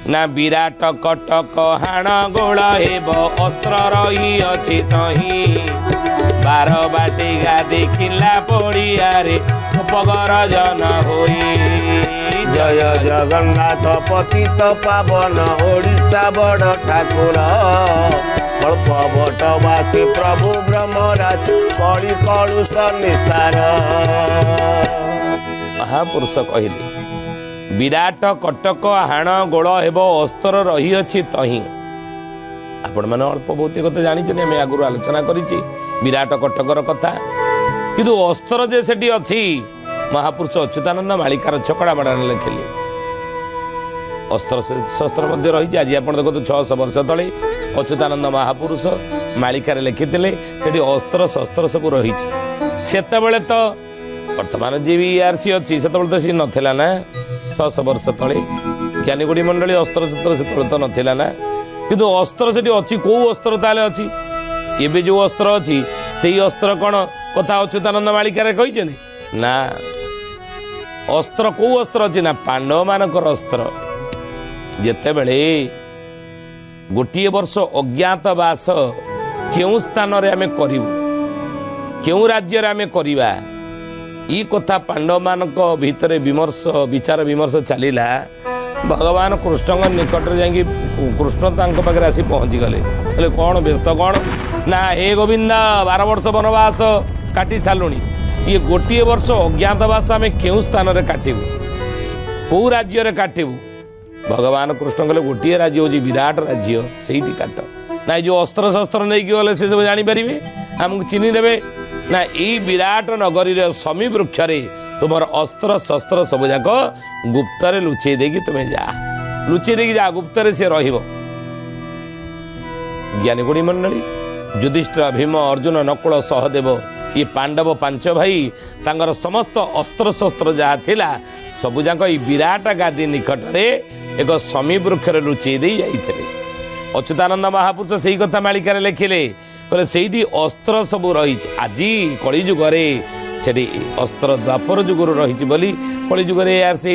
ना विराट कटक हाण गोल हेब अस्त्र रही अछि तही 12 बाटी गादी किला पड़िया रे पगर जन होई। जय जगन्नाथ पतित पावन ओडिशा बड़ ठाकुर कल्प बटवासी प्रभु ब्रह्मराशि कଳି कलुष निस्तार। महापुरुष कहले विराट कटक हाण गोल हेब अस्त्र रही अछि तही। आपण मैंने अल्प बहुत कथा जानी आम आगुरी आलोचना करी विराट कटकर कथा किंतु अस्त्र जे सेठी अछि महापुरुष अच्युतानंद मालिकार छकड़ा बाड़ाने लिखिले अस्त्र शस्त्र मध्य रही। आज आप देखो 600 वर्ष तले अच्युतानंद महापुरुष मालिकार लिखिले सेठी अस्त्र शस्त्र सब रही। सेतबेले तो वर्तमान जी भी आरसी अच्छी से तो सी नाला ना 600 वर्ष तले ज्ञानीगुड़ी मंडली अस्त्र शस्त्र से तो नाला ना किंतु अस्त्र से अच्छी कौ अस्त्र ताले अच्छी एबे जो अस्त्र अच्छी से अस्त्र कौन कथा अच्युतानंद मालिकार कही ना अस्त्र कौ अस्त्र अच्छी ना पांडव मानकर अस्त्र जिते बड़े गोटे वर्ष अज्ञातवास क्यों स्थान आम करूँ क्यों राज्य आम करवा ई कथा पांडव मान भितर विमर्श विचार विमर्श चलला। भगवान कृष्ण निकट जाकि कृष्ण पाखे आसी पहुँची गले बोले कौन व्यस्त कौन ना हे गोविंद 12 वर्ष वनवास काटी सारूनी ये गोटे वर्ष अज्ञातवास आम क्यों स्थान काटू कौ राज्य काटू। भगवान कृष्ण कहले गोटे राज्य हूँ विराट राज्य से काट ना जो अस्त्र शस्त्र नहीं गले से सब जापर आमको चिन्ह देवे ना यही विराट नगरी समी वृक्ष तुम अस्त्र शस्त्र सब जाक गुप्तर लुचे देगी तुम्हें जा लुचे देगी जा गुप्तर से रहिबो। ज्ञानीगुणी मंडली युधिष्ठिर भीम अर्जुन नकुल सहदेव ये पांडव 5 भाई तांगर समस्त अस्त्र शस्त्र जहाँ थिला सबु जाक विराट गादी निकट रे एक समी वृक्ष लुचे दे जाइथिले। अच्युतानंद महापुरुष से कथा मालिकार लिखिले कहले से अस्त्र सब रही। आज कली जुगरे से अस्त्र द्वापर जुगर रही बोली कली जुगरे यार से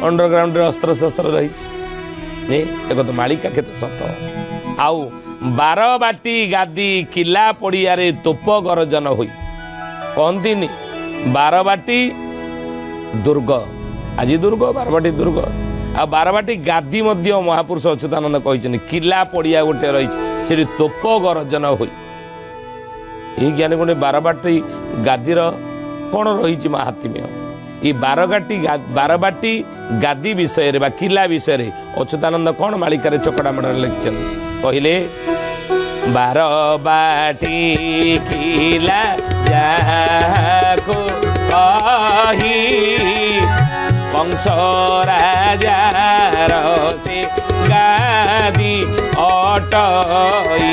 अंडरग्राउंड अस्त्र शस्त्र रही एक तो मालिका केते सत आउ 12 बाटी गादी किला पड़िया रे तोप गरजन होई कहती 12 बाटी दुर्ग आज दुर्ग 12 बाटी दुर्ग आ 12 बाटी गादी मध्य महापुरुष अच्युतानंद कहते किला पड़िया गोटे रही से तोप गरजन होई। ये ज्ञानी गुणी 12 बाटी गादीर कौन रही महात्म्य ये 12 बाटी गादी विषय बा किला विषय अच्युतानंद कौन मालिकार चकड़ा मड़ा लिखिं कहले 12 बाटी किला जाको कही कंस राजार से गादी अटई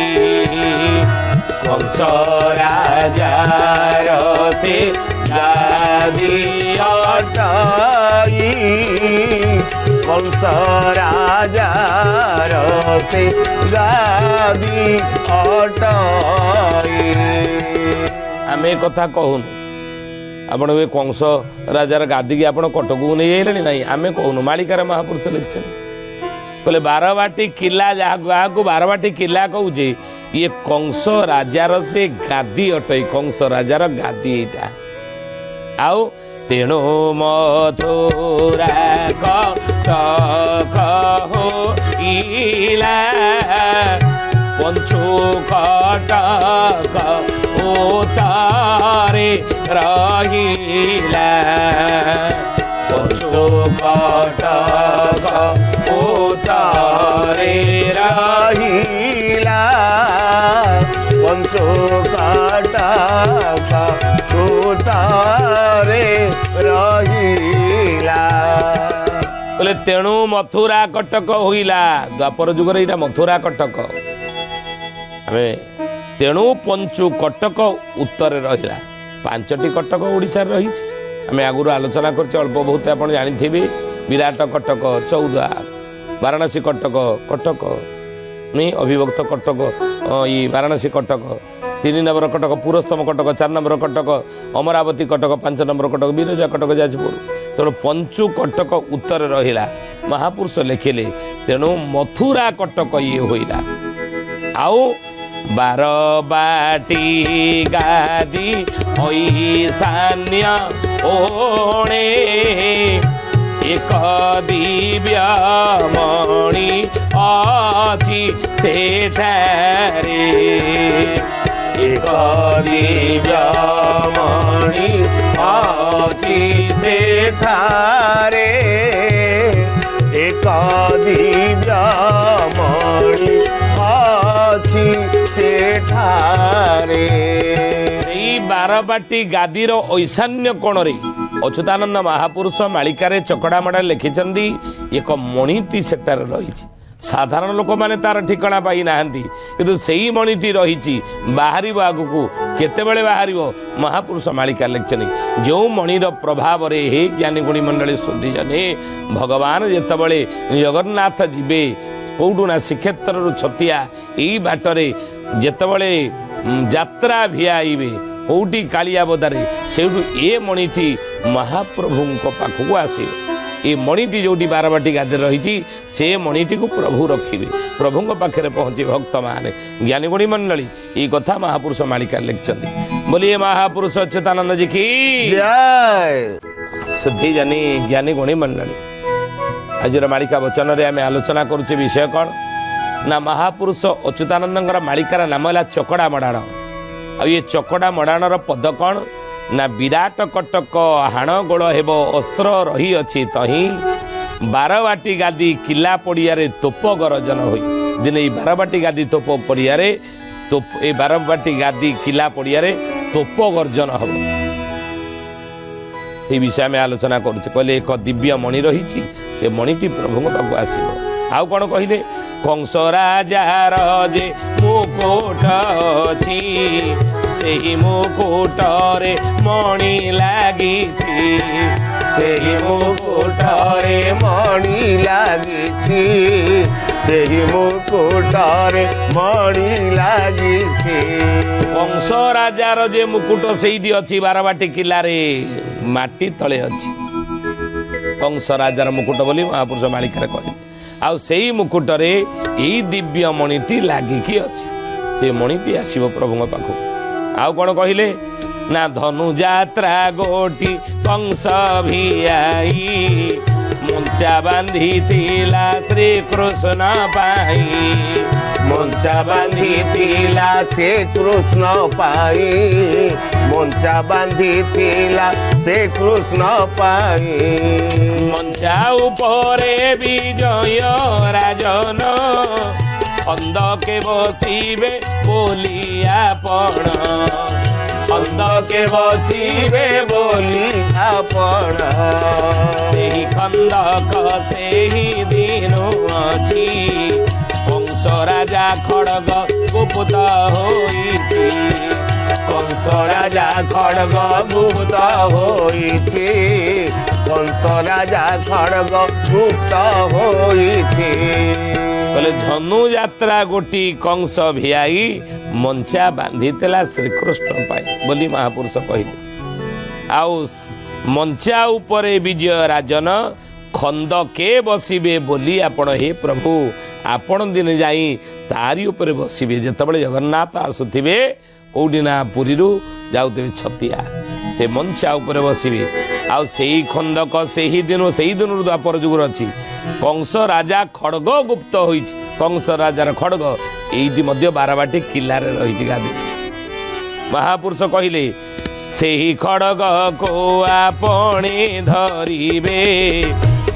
कंस राजार से गादी अटई कंस राजार से गादी अटई। आम एक कथा कहून आपण ए कंस राजार गादी की आप कटक नहीं आइले ना आम कहून मालिकार महापुरुष लिखिं कहले 12 बाटी किला जहाँ को 12 बाटी किला कहूचे ये कंस राजार से गादी अटई कंस राजार गादी एटा आउ तेणु मथुरा कटक होइला पंचु कटक उतारे रहिला पंचु कटक उतारे रहिला पंचु कटक उतारे रहिला। बोले तेणु मथुरा कटक होइला द्वापर जुगर यहाँ मथुरा कटक आमे तेणु पंचु कटक उत्तर रहिला 5टी कटक ओडिशा रही आम आगुरी आलोचना कर अल्प बहुत आप जानी विराट कटक 14 वाराणसी कटक कटक नहीं अभिभक्त कटक ये वाराणसी कटक 3 नंबर कटक पुरस्तम कटक 4 नंबर कटक अमरावती कटक 5 नंबर कटक विरजा कटक जाजपुर तेणु पंचु कटक उत्तर रहिला। महापुरुष लिखिले ତେଣୁ ମଥୁରା କଟକ ଇଏ ହୋଇଲା। ଆଉ ବାରବାଟୀ ଗାଦି ଐଶାନ୍ୟ ଓଣେ ଏକ ଦିବ୍ୟ ମଣି ଅଛି ସେଠାରେ ଏକ ଦିବ୍ୟ ମଣି ଅଛି ସେଠାରେ ଏକ ଦିବ୍ୟ ମଣି ଅଛି ସେଠାରେ। ସେଇ ବାରବାଟୀ ଗାଦିର ଐଶାନ୍ୟ କୋଣରେ ଅଚ୍ୟୁତାନନ୍ଦ ମହାପୁରୁଷ ମାଳିକାରେ ଚକଡାମଡ଼ା ଲେଖିଛନ୍ତି ଏକ ମଣିଟି ସେଠାରେ ରହିଛି। ସାଧାରଣ ଲୋକମାନେ ତାର ଠିକଣା ପାଇନାହାନ୍ତି, କିନ୍ତୁ ସେଇ ମଣିଟି ରହିଛି। ବାହାରିବ ଆଗକୁ, କେତେବେଳେ ବାହାରିବ ମହାପୁରୁଷ ମାଳିକା ଲେଖିଛନ୍ତି। ଯେଉଁ ମଣିର ପ୍ରଭାବରେ ହେ ଜ୍ଞାନୀ ଗୁଣୀ ମଣ୍ଡଳୀ ଶୁଦ୍ଧିଜନେ ଭଗବାନ ଯେତେବେଳେ ଜଗନ୍ନାଥ ଯିବେ କୋଉଠୁ ନା ଶ୍ରୀକ୍ଷେତ୍ରରୁ ଛତିଆ ଏଇ ବାଟରେ ଯେତେବେଳେ ଯାତ୍ରା ଭିଆଇବେ କୋଉଠି କାଳିଆବଦାରେ, ସେଇଠୁ ଏ ମଣିଟି ମହାପ୍ରଭୁଙ୍କ ପାଖକୁ ଆସିବ। ଏ ମଣିଟି ଯୋଉଠି ବାରବାଟୀ ଗାଦିରେ ରହିଛି ସେ ମଣିଟିକୁ ପ୍ରଭୁ ରଖିବେ, ପ୍ରଭୁଙ୍କ ପାଖରେ ପହଞ୍ଚି ଭକ୍ତମାନେ। ଜ୍ଞାନୀ ଗୁଣୀ ମଣ୍ଡଳୀ ଏଇ କଥା ମହାପୁରୁଷ ମାଳିକାରେ ଲେଖିଛନ୍ତି। ବୋଲି ଏ ମହାପୁରୁଷ ଅଚ୍ୟୁତାନନ୍ଦଜୀ କି ଜୟ। ଶୁଦ୍ଧି ଜାନି ଜ୍ଞାନୀ ଗୁଣୀ ମଣ୍ଡଳୀ। ଆଜିର ମାଳିକା ବଚନରେ ଆମେ ଆଲୋଚନା କରୁଛେ ବିଷୟ କ'ଣ ନା ମହାପୁରୁଷ ଅଚ୍ୟୁତାନନ୍ଦଙ୍କର ମାଳିକାର ନାମ ହେଲା ଚକଡା ମଡ଼ାଣ। ଆଉ ଏ ଚକଡା ମଡ଼ାଣର ପଦ କ'ଣ ନା ବିରାଟ କଟକ ହାଣ ଗୋଳ ହେବ ଅସ୍ତ୍ର ରହିଅଛି ତହିଁ ବାରବାଟୀ ଗାଦି କିଲା ପଡ଼ିଆରେ ତୋପ ଗରଜନ ହୋଇ। ଦିନେ ଏଇ ବାରବାଟୀ ଗାଦି ତୋପ ପଡ଼ିଆରେ ଏ ବାରବାଟୀ ଗାଦି କିଲା ପଡ଼ିଆରେ ତୋପ ଗର୍ଜନ ହେବ। ସେଇ ବିଷୟ ଆମେ ଆଲୋଚନା କରୁଛେ। କହିଲେ ଏକ ଦିବ୍ୟ ମଣି ରହିଛି, ସେ ମଣିଟି ପ୍ରଭୁଙ୍କ ପାଖକୁ ଆସିବ। ଆଉ କ'ଣ କହିଲେ କଂସ ରାଜାର ଯେ ମୁକୁଟ ଅଛି ସେହି ମୁକୁଟରେ ମଣି ଲାଗିଛି ସେହି ମୁକୁଟରେ ମଣି ଲାଗିଛି ସେହି ମୁକୁଟରେ ମଣି ଲାଗିଛି। କଂସ ରାଜାର ଯେ ମୁକୁଟ ସେଇଠି ଅଛି ବାରବାଟୀ କିଲାରେ ମାଟି ତଳେ ଅଛି। କଂସ ରାଜାର ମୁକୁଟ ବୋଲି ମହାପୁରୁଷ ମାଳିକାରେ କହିଲେ। ଆଉ ସେଇ ମୁକୁଟରେ ଏଇ ଦିବ୍ୟ ମଣିଟି ଲାଗିକି ଅଛି। ସେ ମଣିଟି ଆସିବ ପ୍ରଭୁଙ୍କ ପାଖକୁ। ଆଉ କ'ଣ କହିଲେ ନା ଧନୁଯାତ୍ରା ଗୋଟି କଂସ ଭିଆଇ ମଞ୍ଚା ବାନ୍ଧିଥିଲା ଶ୍ରୀକୃଷ୍ଣ ପାଇଁ ମଞ୍ଚା ବାନ୍ଧିଥିଲା ସେ କୃଷ୍ଣ ପାଇଁ ମଞ୍ଚା ବାନ୍ଧିଥିଲା ସେ କୃଷ୍ଣ ପାଇଁ। ମଞ୍ଚା ଉପରେ ବିଜୟ ରାଜନ ଖନ୍ଦକେ ବସିବେ ବୋଲି ଆପଣ ଖନ୍ଦକେ ବସିବେ ବୋଲି ଆପଣ ସେହି ଖନ୍ଦକ ସେହି ଦିନୁ ଅଛି କଂସ ରାଜା ଖଡ଼ଗ ଗୁପ୍ତ ହୋଇଛି କଂସ ରାଜା ଖଡ଼ଗ ଗୁପ୍ତ ହୋଇଛି କଂସ ରାଜା ଖଡ଼ଗ ଗୁପ୍ତ ହୋଇଛି। କହିଲେ ଧନୁଯାତ୍ରା ଗୋଟି କଂସ ଭିଆଇ ମଞ୍ଚା ବାନ୍ଧିଥିଲା ଶ୍ରୀକୃଷ୍ଣ ପାଇଁ ବୋଲି ମହାପୁରୁଷ କହିଲେ। ଆଉ ମଞ୍ଚା ଉପରେ ବିଜୟ ରାଜନ ଖନ୍ଦକେ ବସିବେ ବୋଲି ଆପଣ ହେ ପ୍ରଭୁ ଆପଣ ଦିନେ ଯାଇ ତାରି ଉପରେ ବସିବେ। ଯେତେବେଳେ ଜଗନ୍ନାଥ ଆସୁଥିବେ କୋଉଠି ନା ପୁରୀରୁ ଯାଉଥିବେ ଛତିଆ, ସେ ମଞ୍ଚା ଉପରେ ବସିବେ। ଆଉ ସେଇ ଖନ୍ଦକ ସେହି ଦିନରୁ ଦ୍ୱାପର ଯୁଗର ଅଛି। କଂସ ରାଜା ଖଡ଼ଗ ଗୁପ୍ତ ହୋଇଛି। କଂସ ରାଜାର ଖଡ଼ଗ ଏଇଠି ମଧ୍ୟ ବାରବାଟୀ କିଲ୍ଲାରେ ରହିଛି ଗାଦି। ମହାପୁରୁଷ କହିଲେ ସେହି ଖଡ଼ଗକୁ ଆପଣେ ଧରିବେ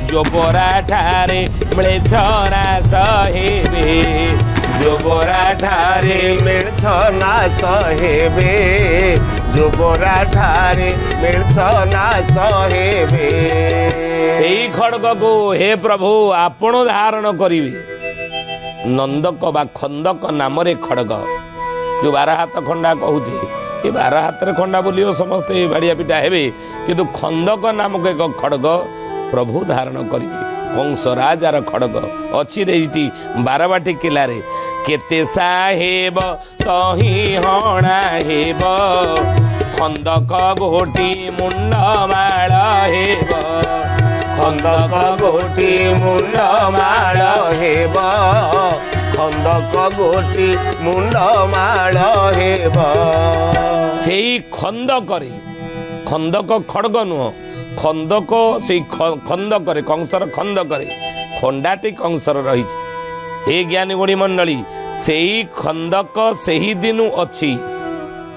ଜୋବରା ଠାରେ ମିଳେ ଛରା ସହେବେ ଜୋବରା ଠାରେ ମିଳଛ ନାଶ ହେବେ ଜୋବରା ଠାରେ ମିଳଛ ନାଶ ହେବେ। ସେଇ ଖଡ଼ଗକୁ ହେ ପ୍ରଭୁ ଆପଣ ଧାରଣ କରିବେ। ନନ୍ଦକ ବା ଖନ୍ଦକ ନାମରେ ଖଡ଼ଗ ଯୋଉ ବାର ହାତ ଖଣ୍ଡା କହୁଛେ ଏ ବାର ହାତରେ ଖଣ୍ଡା ବୋଲିବ ସମସ୍ତେ ବାଡ଼ିଆ ପିଟା ହେବେ, କିନ୍ତୁ ଖନ୍ଦକ ନାମକ ଏକ ଖଡ଼ଗ ପ୍ରଭୁ ଧାରଣ କରିବେ। କଂସ ରାଜାର ଖଡ଼ଗ ଅଛି ଏଇଠି ବାରବାଟୀ କିଲ୍ଲାରେ। କେତେ ସାହେବ ତହିଁ ହଣା ହେବ ଖନ୍ଦକ ଗୋଟି ମୁଣ୍ଡ ମାଳ ହେବ ଖନ୍ଦକ ଗୋଟି ମୁଣ୍ଡ ମାଳ ହେବ ଖନ୍ଦକ ଗୋଟି ମୁଣ୍ଡ ମାଳ ହେବ। ସେଇ ଖନ୍ଦକରେ, ଖନ୍ଦକ ଖଡଗ ନୁହଁ, ଖନ୍ଦକ ସେଇ ଖନ୍ଦକରେ, କଂସର ଖନ୍ଦକରେ ଖଣ୍ଡାଟି କଂସର ରହିଛି। ଏ ଜ୍ଞାନୀ ଗୁଣୀ ମଣ୍ଡଳୀ, ସେଇ ଖନ୍ଦକ ସେହି ଦିନୁ ଅଛି,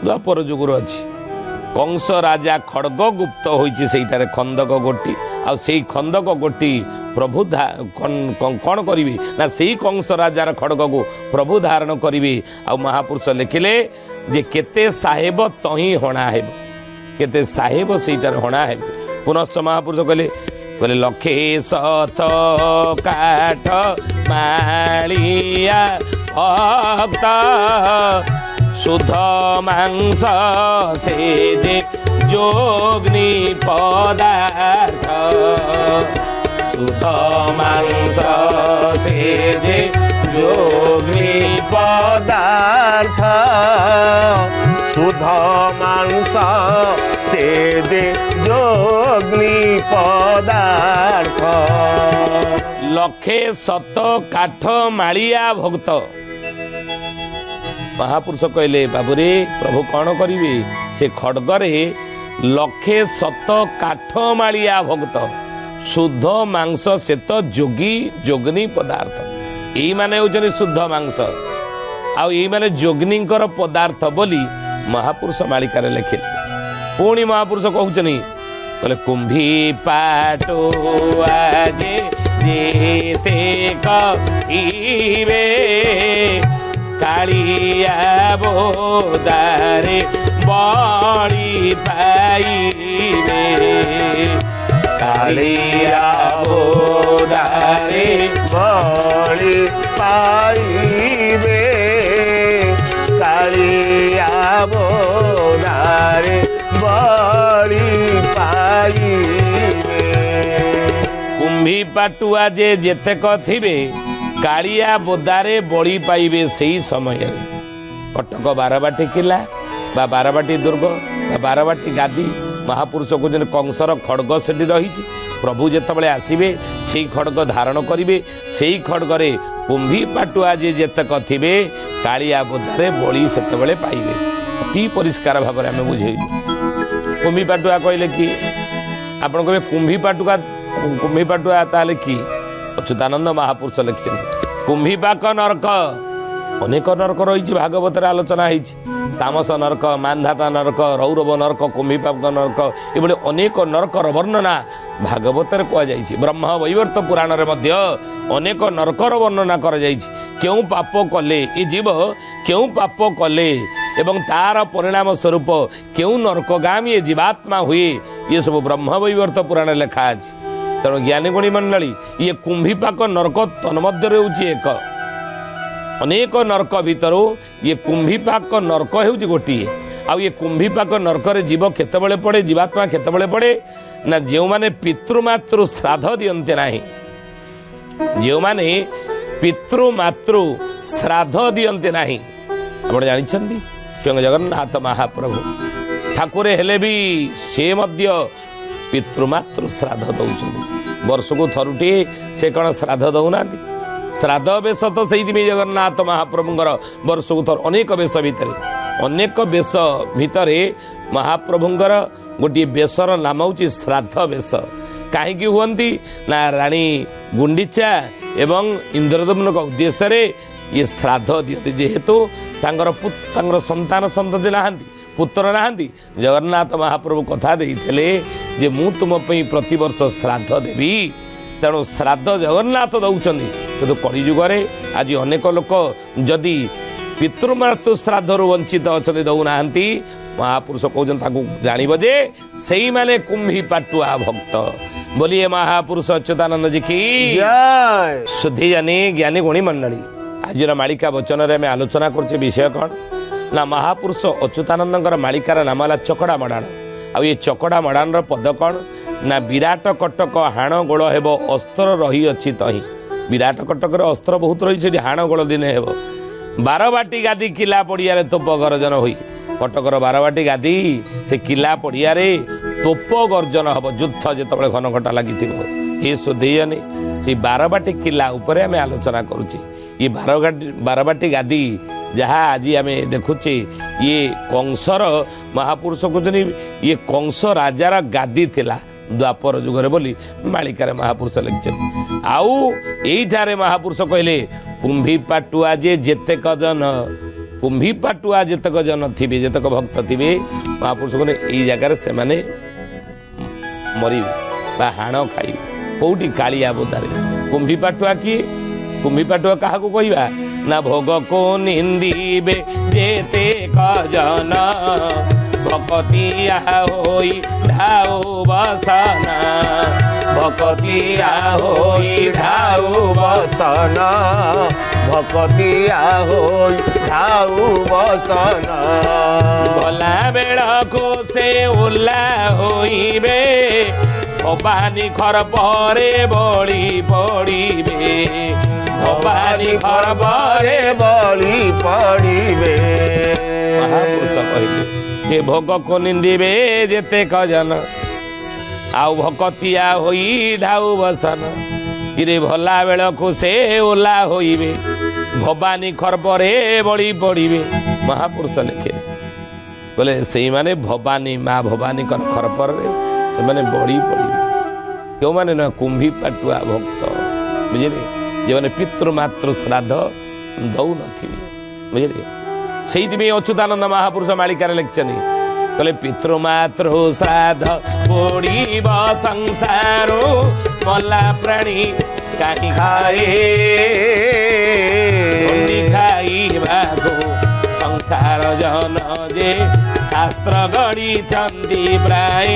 ଦ୍ୱାପର ଯୁଗରୁ ଅଛି। କଂସ ରାଜା ଖଡଗ ଗୁପ୍ତ ହୋଇଛି ସେଇଟାରେ ଖନ୍ଦକ ଗୋଟି। ଆଉ ସେଇ ଖନ୍ଦକ ଗୋଟି ପ୍ରଭୁ କ'ଣ କରିବେ ନା ସେଇ କଂସ ରାଜାର ଖଡଗକୁ ପ୍ରଭୁ ଧାରଣ କରିବେ। ଆଉ ମହାପୁରୁଷ ଲେଖିଲେ ଯେ କେତେ ସାହେବ ତହିଁ ହଣା ହେବ, କେତେ ସାହେବ ସେଇଟାରେ ହଣା ହେବ। ପୁନଶ୍ଚ ମହାପୁରୁଷ କହିଲେ ଲକ୍ଷେ ସତ କାଠ ମାଳିଆ ଭକ୍ତ ଶୁଦ୍ଧ ମାଂସ ସେ ଯେ ଯୋଗ୍ନି ପଦାର୍ଥ ଶୁଦ୍ଧ ମାଂସ ସେ ଯେ ଯୋଗ୍ନି ପଦାର୍ଥ ଶୁଦ୍ଧ ମାଂସ ସେ ଯେ ଯୋଗ୍ନି ପଦାର୍ଥ। ଲକ୍ଷେ ସତ କାଠ ମାଳିଆ ଭକ୍ତ। ମହାପୁରୁଷ କହିଲେ ବାବୁରେ ପ୍ରଭୁ କ'ଣ କରିବେ? ସେ ଖଡଗରେ ଲକ୍ଷେ ସତ କାଠ ମାଳିଆ ଭକ୍ତ, ଶୁଦ୍ଧ ମାଂସ ସେତ ଯୋଗୀ ଯୋଗ୍ନି ପଦାର୍ଥ। ଏଇମାନେ ହେଉଛନ୍ତି ଶୁଦ୍ଧ ମାଂସ, ଆଉ ଏଇମାନେ ଯୋଗ୍ନୀଙ୍କର ପଦାର୍ଥ ବୋଲି ମହାପୁରୁଷ ମାଳିକାରେ ଲେଖିଲେ। ପୁଣି ମହାପୁରୁଷ କହୁଛନ୍ତି କହିଲେ କୁମ୍ଭୀ ପାଟୁଆ ଯେତେ କହିବେ କାଳିଆ ବୋଦାରେ ବଳି ପାଇବେ କାଳିଆ ବୋଦାରେ ବଳି ପାଇବେ କାଳିଆ ବୋଦାରେ ବଳି ପାଇବେ। କୁମ୍ଭୀ ପାଟୁଆ ଯେତେକ ଥିବେ କାଳିଆ ବୋଦାରେ ବଳି ପାଇବେ। ସେଇ ସମୟରେ କଟକ ବାରବାଟୀ କିଲ୍ଲା ବା ବାରବାଟୀ ଦୁର୍ଗ ବା ବାରବାଟୀ ଗାଦି, ମହାପୁରୁଷ କହୁଛନ୍ତି କଂସର ଖଡଗ ସେଠି ରହିଛି। ପ୍ରଭୁ ଯେତେବେଳେ ଆସିବେ ସେଇ ଖଡଗ ଧାରଣ କରିବେ। ସେଇ ଖଡଗରେ କୁମ୍ଭୀ ପାଟୁଆ ଯେତେକ ଥିବେ କାଳିଆ ବୋଦାରେ ବଳି ସେତେବେଳେ ପାଇବେ। ଅତି ପରିଷ୍କାର ଭାବରେ ଆମେ ବୁଝେଇଲୁ। କୁମ୍ଭୀ ପାଟୁଆ କହିଲେ କି? ଆପଣ କହିବେ କୁମ୍ଭୀ ପାଟୁଆ ତାହେଲେ କି? ଅଚ୍ୟୁତାନନ୍ଦ ମହାପୁରୁଷ ଲେଖିଛନ୍ତି କୁମ୍ଭୀପାକ ନରକ। ଅନେକ ନରକ ରହିଛି, ଭାଗବତରେ ଆଲୋଚନା ହେଇଛି। ତାମସ ନରକ, ମାନ୍ଧାତା ନରକ, ରୌରବ ନରକ, କୁମ୍ଭୀପାକ ନରକ, ଏଭଳି ଅନେକ ନରକର ବର୍ଣ୍ଣନା ଭାଗବତରେ କୁହାଯାଇଛି। ବ୍ରହ୍ମ ବୈବର୍ତ ପୁରାଣରେ ମଧ୍ୟ ଅନେକ ନରକର ବର୍ଣ୍ଣନା କରାଯାଇଛି। କେଉଁ ପାପ କଲେ ଏ ଜୀବ କେଉଁ ପାପ କଲେ ଏବଂ ତାର ପରିଣାମ ସ୍ୱରୂପ କେଉଁ ନରକଗାମୀ ଏ ଜୀବାତ୍ମା ହୁଏ, ଇଏ ସବୁ ବ୍ରହ୍ମ ବୈବର୍ତ ପୁରାଣରେ ଲେଖା ଅଛି। ତେଣୁ ଜ୍ଞାନୀ ଗୁଣୀ ମଣ୍ଡଳୀ, ଇଏ କୁମ୍ଭୀପାକ ନରକ ତନ୍ମଧ୍ୟରେ ହେଉଛି ଏକ। ଅନେକ ନରକ ଭିତରୁ ଇଏ କୁମ୍ଭୀପାକ ନରକ ହେଉଛି ଗୋଟିଏ। ଆଉ ଇଏ କୁମ୍ଭୀପାକ ନରକରେ ଜୀବ କେତେବେଳେ ପଡ଼େ, ଜୀବାତ୍ମା କେତେବେଳେ ପଡ଼େ ନା ଯେଉଁମାନେ ପିତୃମାତୃ ଶ୍ରାଦ୍ଧ ଦିଅନ୍ତି ନାହିଁ, ଯେଉଁମାନେ ପିତୃମାତୃ ଶ୍ରାଦ୍ଧ ଦିଅନ୍ତି ନାହିଁ। ଆପଣ ଜାଣିଛନ୍ତି ସ୍ୱୟଂ ଜଗନ୍ନାଥ ମହାପ୍ରଭୁ ଠାକୁରେ ହେଲେ ବି ସେ ମଧ୍ୟ ପିତୃମାତୃ ଶ୍ରାଦ୍ଧ ଦେଉଛନ୍ତି। ବର୍ଷକୁ ଥରୁଟିଏ ସେ କ'ଣ ଶ୍ରାଦ୍ଧ ଦେଉନାହାନ୍ତି? ଶ୍ରାଦ୍ଧ ବେଶ ତ ସେଇଥିପାଇଁ ଜଗନ୍ନାଥ ମହାପ୍ରଭୁଙ୍କର ବର୍ଷକୁ ଥର। ଅନେକ ବେଶ ଭିତରେ ମହାପ୍ରଭୁଙ୍କର ଗୋଟିଏ ବେଶର ନାମ ହେଉଛି ଶ୍ରାଦ୍ଧ ବେଶ। କାହିଁକି ହୁଅନ୍ତି ନା ରାଣୀ ଗୁଣ୍ଡିଚା ଏବଂ ଇନ୍ଦ୍ରଦମ୍ନଙ୍କ ଉଦ୍ଦେଶ୍ୟରେ ଇଏ ଶ୍ରାଦ୍ଧ ଦିଅନ୍ତି। ଯେହେତୁ ତାଙ୍କର ସନ୍ତାନ ସନ୍ତତି ନାହାନ୍ତି, ପୁତ୍ର ନାହାନ୍ତି, ଜଗନ୍ନାଥ ମହାପ୍ରଭୁ କଥା ଦେଇଥିଲେ ଯେ ମୁଁ ତୁମ ପାଇଁ ପ୍ରତିବର୍ଷ ଶ୍ରାଦ୍ଧ ଦେବି। ତେଣୁ ଶ୍ରାଦ୍ଧ ଜଗନ୍ନାଥ ଦେଉଛନ୍ତି। କିନ୍ତୁ କଳିଯୁଗରେ ଆଜି ଅନେକ ଲୋକ ଯଦି ପିତୃମାତୃ ଶ୍ରାଦ୍ଧରୁ ବଞ୍ଚିତ ଅଛନ୍ତି, ଦେଉନାହାନ୍ତି। ମହାପୁରୁଷ କହୁଛନ୍ତି ତାକୁ ଜାଣିବ ଯେ ସେଇମାନେ କୁମ୍ଭୀ ପାଟୁଆ ଭକ୍ତ। ବୋଲିଏ ମହାପୁରୁଷ ଅଚ୍ୟୁତାନନ୍ଦଜୀ କି ଜୟ। ଶୁଦ୍ଧି ଜ୍ଞାନୀ ଗୁଣୀ ମଣ୍ଡଳୀ, ଆଜିର ମାଳିକା ବଚନରେ ଆମେ ଆଲୋଚନା କରୁଛେ ବିଷୟ କ'ଣ ନା ମହାପୁରୁଷ ଅଚ୍ୟୁତାନନ୍ଦଙ୍କର ମାଳିକାର ନାମ ହେଲା ଚକଡ଼ା ମଡ଼ାଣ। ଆଉ ଏ ଚକଡ଼ା ମଡ଼ାଣର ପଦ କ'ଣ ନା ବିରାଟ କଟକ ହାଣ ଗୋଳ ହେବ ଅସ୍ତ୍ର ରହିଅଛି ତହିଁ। ବିରାଟ କଟକରେ ଅସ୍ତ୍ର ବହୁତ ରହିଛି, ସେଠି ହାଣ ଗୋଳ ଦିନେ ହେବ। ବାରବାଟୀ ଗାଦି କିଲ୍ଲା ପଡ଼ିଆରେ ତୋପ ଗର୍ଜନ ହୋଇ, କଟକର ବାରବାଟୀ ଗାଦି ସେ କିଲ୍ଲା ପଡ଼ିଆରେ ତୋପ ଗର୍ଜନ ହେବ। ଯୁଦ୍ଧ ଯେତେବେଳେ ଘନ ଘଟା ଲାଗିଥିବ हे सुधेयने से बारबाटी किला उपरे आम आलोचना करुचे ये बारबाटी गादी जहाँ आज आम देखुचे ये कंसर महापुरुष कहते ये कंस राजार गादी थिला द्वापर जुगरे बोली मालिकार महापुरुष लिखिं आउ यहीठारे महापुरुष कहले कुंभी पाटुआ जे जेतेक जन कुंभी पाटुआ जेतक जन थे जेतक भक्त थे महापुरुष कहले यही जगार से माने मरिबे बा हाण खाइबे कोउटी कालिया बोदारे कुंभी पाटुआ किए कुंभी पाटुआ क्या कहवा ना भोग को निंदीबे जेते कजन भकतिया होई ढाउ बसना भकतिया होई ढाउ बसना भकतिया होई ढाउ बसना भला बेड़को से उल्ला होइबे भवानी घर परे बड़ी पड़िबे भवानी घर परे बड़ी पड़िबे महापुरुष कहले जे भोग को निंदिबे जेते कजन आउ भकतिया होई ढाउ बसन इरे भला बेलको से ओला होइबे भवानी खरपरे बड़ी पड़िबे महापुरुष लिखे बोले से माने भवानी माँ भवानी खरपर से माने बड़ी पड़िबे क्यों माने ना कुंभी पाटुआ भक्त बुझे जो मैंने पितृमातृ श्राद्ध दौ नथि बुझे से अच्युतानंद महापुरुष मालिकार लिखिं कहले पितृमातृ श्राद्ध पड़िब संसारो मला प्राणी कहीं खाए खाइबाको संसार जन जे शास्त्र गढ़ी प्राय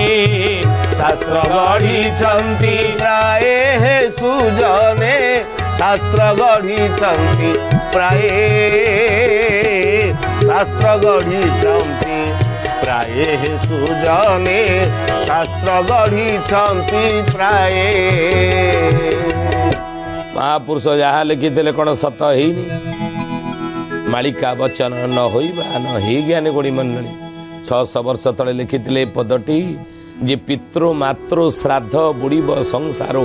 शास्त्र गढ़ी प्राय हे सुजने शास्त्र गढ़ी प्राय शास्त्र गढ़ी प्राय हे सुजने शास्त्र गढ़ी प्राय महापुरुष जहाँ लिखिते कौन सत है मालिका वचन न होइबा न हे ज्ञानी गोड़ी मंडली 600 वर्ष तले लिखिते पदटी जे पितृ मातृ श्राद्ध बुड़ीब संसारो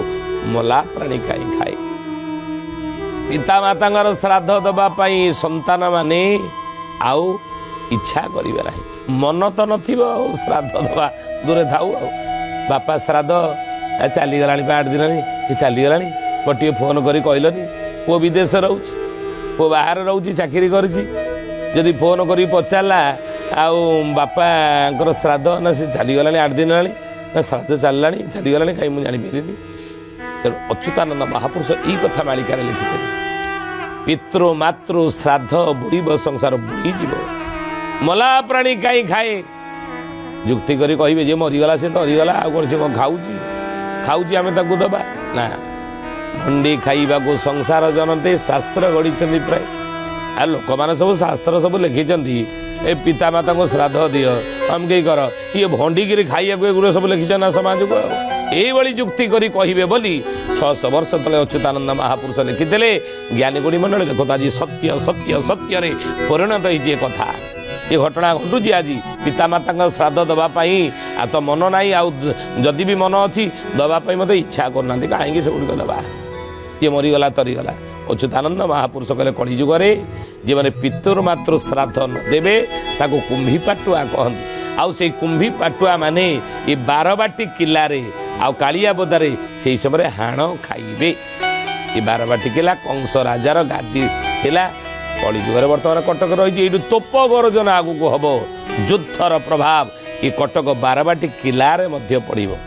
मला प्राणी खाई खाए पिता माता श्राद्ध दवाई संतान माने आउ इच्छा करेंगे ना मन तो नथिबो श्राद्ध दवा दूरे थाऊ बापा श्राद्ध चलीगला 8 दिन ये चलीगला गोटे फोन कर कहलनि पुओ विदेश रोच पुओ बाहर रोच चाकरी करी फोन कर पचारा आउ बापा श्राद्ध ना से चलीगला 8 दिन ना श्राद्ध चलला चलीगला कहीं मुझे जापारे तेणु अच्युतानंद महापुरुष यही कथा मालिकार लिखिते पितृ मातृ श्राद्ध बुड़ीब संसार बुड़ीज मला प्राणी कहीं खाए जुक्ति करी कहे जे मरीगला से तो मरीगला आ कौन से खाऊँगी खाऊँगी आम ताकू दबा ना भंडी खाइबा को संसार जनते शास्त्र गढ़ी प्राय आ लोक मैंने सब शास्त्र सब लिखिं ए पिता माता को श्राद्ध दियो हम कई कर ये भंडिकी खाइबा एगुरा सब लिखिं ना समाज को यही जुक्ति करी कहे बोली 600 वर्ष तले अच्युतानंद महापुरुष लिखिते ज्ञानी गुणी मंडल देखो आज सत्य सत्य सत्य रे परिणत होती कथा ये घटना घटुची आज पिता माता श्राद्ध दवाई आ तो मन ना आदि भी मन अच्छी दवाई मत इच्छा करना कहीं से गुड़िक दबा ये मरीगला तरीगला अच्युतानंद महापुरुष कहले कलिजुगे जे मैंने पितृमातृ श्राद्ध देवे ताको कुंभी पाटुआ कहते आउ से कुंभी पाटुआ माने ये बारबाटी किला रे आउ कालिया बोदारे से समय हाण खाइबे ये बारबाटी किला कंस राजार गादी थिला कलिजुगे बर्तमान कटक रही तोप गरजन आगू हम युद्धर प्रभाव ये कटक बारबाटी किला रे मध्य पड़िबो।